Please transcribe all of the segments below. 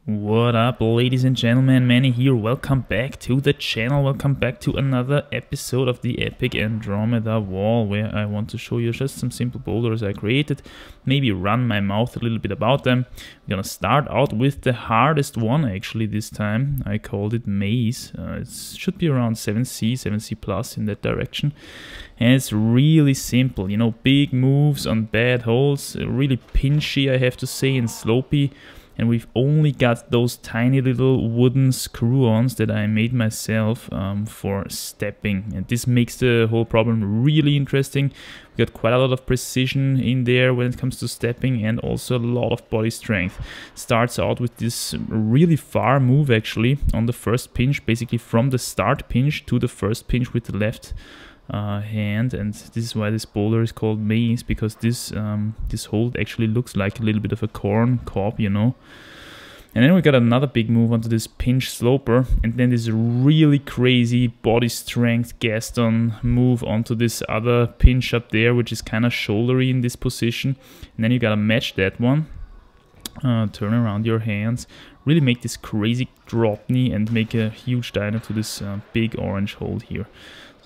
What up, ladies and gentlemen, Manny here. Welcome back to the channel. Welcome back to another episode of the epic Andromedawall, where I want to show you just some simple boulders I created, maybe run my mouth a little bit about them. We're gonna start out with the hardest one actually this time. I called it Maze. It should be around 7C, 7C plus in that direction. And it's really simple, you know, big moves on bad holes, really pinchy I have to say, and slopey. And we've only got those tiny little wooden screw-ons that I made myself for stepping. And this makes the whole problem really interesting. We got quite a lot of precision in there when it comes to stepping, and also a lot of body strength. Starts out with this really far move actually on the first pinch, basically from the start pinch to the first pinch with the left hand, and this is why this boulder is called Maze, because this hold actually looks like a little bit of a corn cob, you know. And then we got another big move onto this pinch sloper, and then this really crazy body strength Gaston move onto this other pinch up there, which is kind of shouldery in this position. And then you gotta match that one, turn around your hands, really make this crazy drop knee and make a huge dyno to this big orange hold here.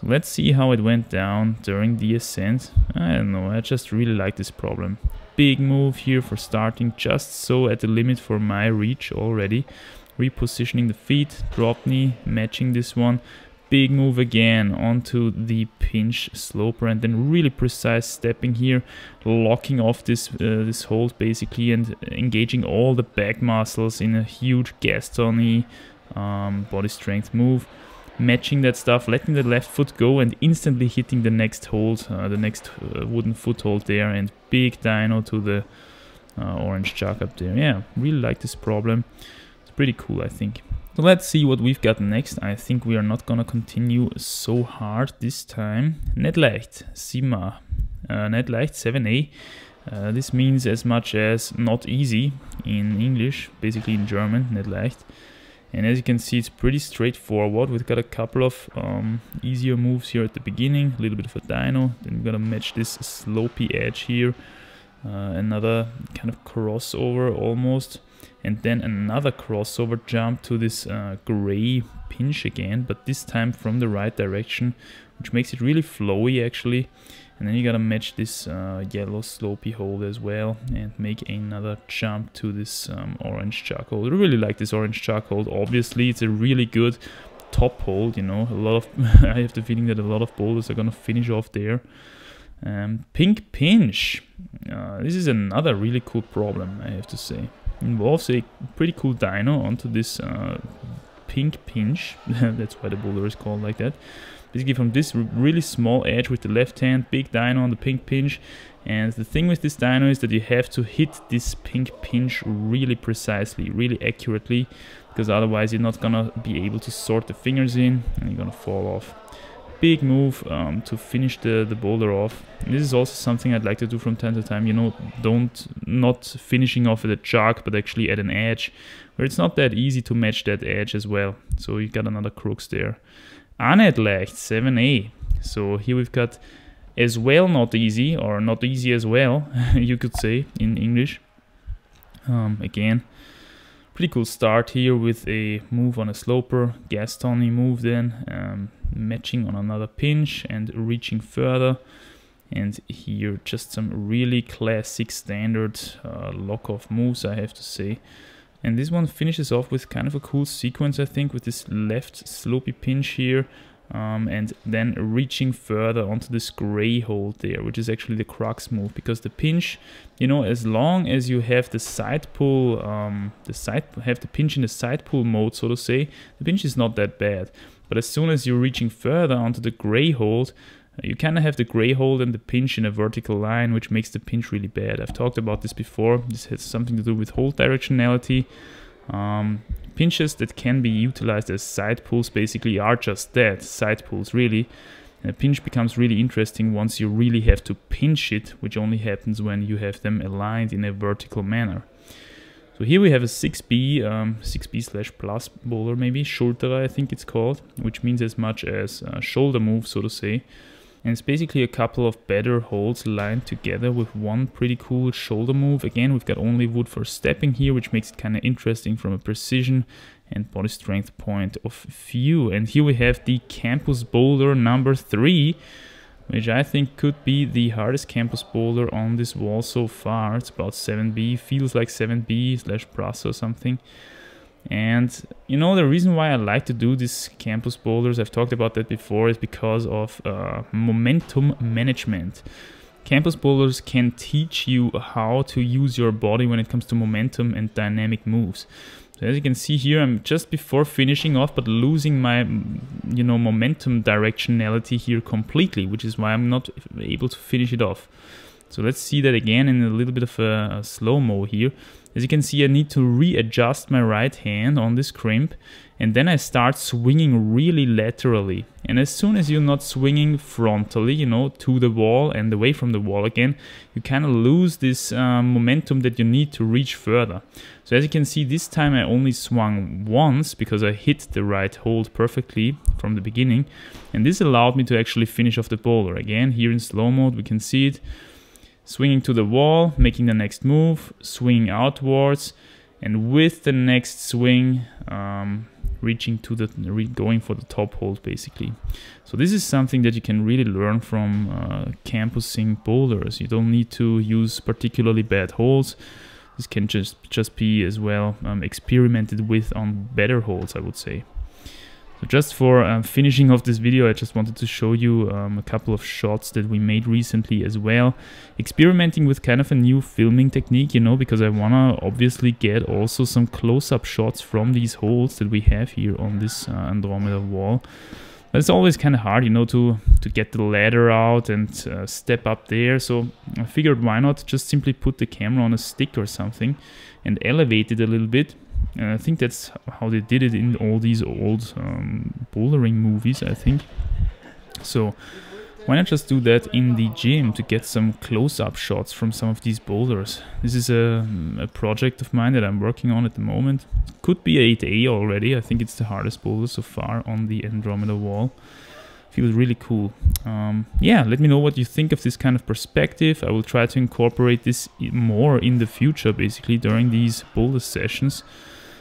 Let's see how it went down during the ascent. I don't know, I just really like this problem. Big move here for starting, just so at the limit for my reach already. Repositioning the feet, drop knee, matching this one. Big move again onto the pinch sloper, and then really precise stepping here, locking off this this hold basically, and engaging all the back muscles in a huge Gaston-y body strength move. Matching that stuff, letting the left foot go, and instantly hitting the next hold, the next wooden foothold there, and big dyno to the orange chuck up there. Yeah, really like this problem. It's pretty cool, I think. So let's see what we've got next. I think we are not gonna continue so hard this time. Deadlight, Sima, Deadlight 7A. This means as much as not easy in English, basically in German, Deadlight. And as you can see, it's pretty straightforward. We've got a couple of easier moves here at the beginning, a little bit of a dyno. Then we're gonna match this slopey edge here, another kind of crossover almost, and then another crossover jump to this gray pinch again, but this time from the right direction, which makes it really flowy actually. And then you gotta match this yellow slopey hold as well, and make another jump to this orange chuck hold. I really like this orange chuck hold. Obviously, it's a really good top hold, you know. A lot of I have the feeling that a lot of boulders are gonna finish off there. Pink pinch. This is another really cool problem, I have to say. Involves a pretty cool dyno onto this pink pinch. That's why the boulder is called like that. Basically from this really small edge with the left hand, big dyno on the pink pinch. And the thing with this dyno is that you have to hit this pink pinch really precisely, really accurately, because otherwise you're not gonna be able to sort the fingers in and you're gonna fall off. Big move to finish the boulder off. And this is also something I'd like to do from time to time, you know, not finishing off at a chuck, but actually at an edge, where it's not that easy to match that edge as well. So you got another crooks there. Deadlight 7A. So here we've got as well not easy, or not easy as well, you could say in English. Again, pretty cool start here with a move on a sloper, Gaston-y move then, matching on another pinch and reaching further. And here just some really classic standard lock-off moves, I have to say. And this one finishes off with kind of a cool sequence, I think, with this left slopey pinch here, and then reaching further onto this gray hold there, which is actually the crux move, because the pinch, you know, as long as you have the side pull, have the pinch in the side pull mode, so to say, the pinch is not that bad. But as soon as you're reaching further onto the gray hold, you kind of have the gray hold and the pinch in a vertical line, which makes the pinch really bad. I've talked about this before. This has something to do with hold directionality. Pinches that can be utilized as side pulls basically are just that, side pulls really. And a pinch becomes really interesting once you really have to pinch it, which only happens when you have them aligned in a vertical manner. So here we have a 6B, 6B/plus boulder maybe, Schulterer I think it's called, which means as much as shoulder move, so to say. And it's basically a couple of better holds lined together with one pretty cool shoulder move. Again, we've got only wood for stepping here, which makes it kind of interesting from a precision and body strength point of view. And here we have the campus boulder number 3, which I think could be the hardest campus boulder on this wall so far. It's about 7B, feels like 7B/plus or something. And you know, the reason why I like to do these campus boulders, I've talked about that before, is because of momentum management. Campus boulders can teach you how to use your body when it comes to momentum and dynamic moves. So as you can see here, I'm just before finishing off, but losing my, you know, momentum directionality here completely, which is why I'm not able to finish it off. So let's see that again in a little bit of a slow-mo here. As you can see, I need to readjust my right hand on this crimp, and then I start swinging really laterally. And as soon as you're not swinging frontally, you know, to the wall and away from the wall again, you kind of lose this momentum that you need to reach further. So as you can see, this time I only swung once because I hit the right hold perfectly from the beginning. And this allowed me to actually finish off the boulder. Again, here in slow mode, we can see it. Swinging to the wall, making the next move, swinging outwards, and with the next swing, reaching to the, going for the top hold basically. So this is something that you can really learn from campusing boulders. You don't need to use particularly bad holds. This can just be as well experimented with on better holds, I would say. So just for finishing off this video, I just wanted to show you a couple of shots that we made recently as well. Experimenting with kind of a new filming technique, you know, because I want to obviously get also some close-up shots from these holes that we have here on this Andromedawall. But it's always kind of hard, you know, to get the ladder out and step up there. So I figured why not just simply put the camera on a stick or something and elevate it a little bit. And I think that's how they did it in all these old bouldering movies, I think. So why not just do that in the gym to get some close-up shots from some of these boulders? This is a project of mine that I'm working on at the moment. It could be 8A already. I think it's the hardest boulder so far on the Andromedawall. Feels really cool. Yeah, let me know what you think of this kind of perspective. I will try to incorporate this more in the future, basically, during these boulder sessions.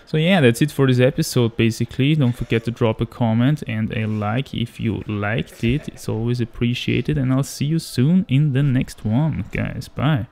So yeah, that's it for this episode, basically. Don't forget to drop a comment and a like if you liked it. It's always appreciated, and I'll see you soon in the next one, guys. Bye.